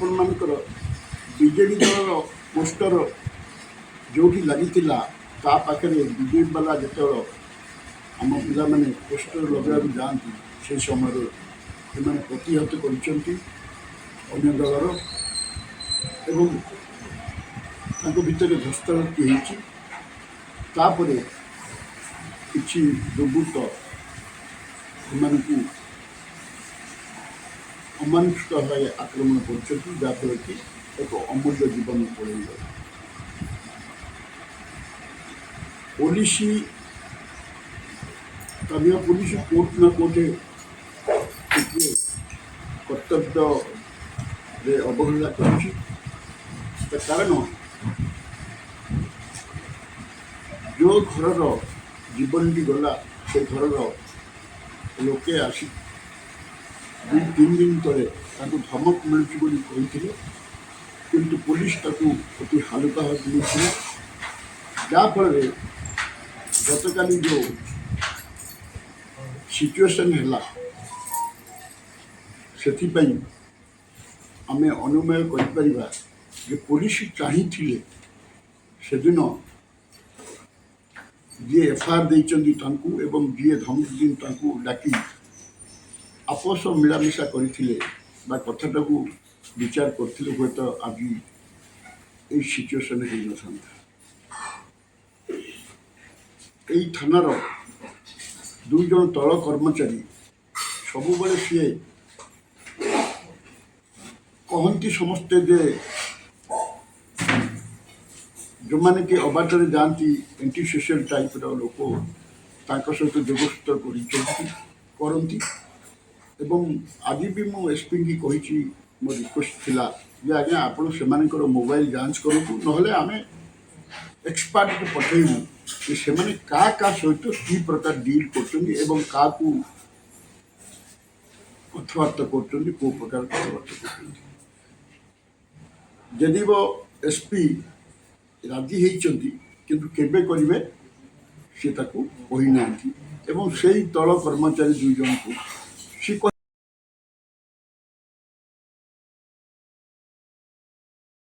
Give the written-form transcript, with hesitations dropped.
ଆପଣମାନଙ୍କର ବିଜେଡ଼ି ଦଳର ପୋଷ୍ଟର ଯେଉଁଠି ଲାଗିଥିଲା ତା ପାଖରେ ବିଜେପି ବାଲା ଯେତେବେଳେ ଆମ ପିଲାମାନେ ପୋଷ୍ଟର ଲଗାଇବାକୁ ଯାଆନ୍ତି ସେହି ସମୟରେ ସେମାନେ ପ୍ରତିହତ କରିଛନ୍ତି ଅନ୍ୟ ଦଳର ଏବଂ ତାଙ୍କ ଭିତରେ ଧସ୍ତାଧସ୍ତି ହେଇଛି। ତାପରେ କିଛି ଦୁର୍ବୃତ୍ତ ସେମାନଙ୍କୁ ଅମାନୁଷିକ ଭାବେ ଆକ୍ରମଣ କରୁଛନ୍ତି, ଯାହାଫଳରେ କି ଏକ ଅମୂଲ୍ୟ ଜୀବନ ପଳେଇଗଲା। पुलिस स्थानीय पुलिस कोर्ट न कोर्टे कर्तव्य अवहेला कर कारण जो घर जीवन टी गला से घर लोके आसी 2-3 दिन तले धमक मिलूँ किंतु पुलिस अति हालुका भाव जहाँफल गतकाली जो सिचुएशन है से आम अनुमय कर पुलिस चाहिए से दिन जी एफआईआर देती जी धमक डाकी आपस मिलामिशा करते कथाटा को विचार करते हे तो आज ये सिचुएशन हो न था। यही थानार 2 जन तल कर्मचारी सब बड़े सी कहती समस्ते जे जो मैंने कि अबाटर जाती एंटी सोशल टाइप लोक सहित जोगसूत्र करती आज भी मु एसपी की कही मो रिक्वेस्ट थिला जे आज्ञा आपण से मोबाइल जांच करूँ ना आम एक्सपर्ट को पठेबू कि से क्या सहित कि प्रकार डील कर कथबार्ता कर प्रकार कथबार्ता कर वो एसपी राजी होती किंतु केबे करेंगे सी कही ना से तल कर्मचारी 2 जन को सी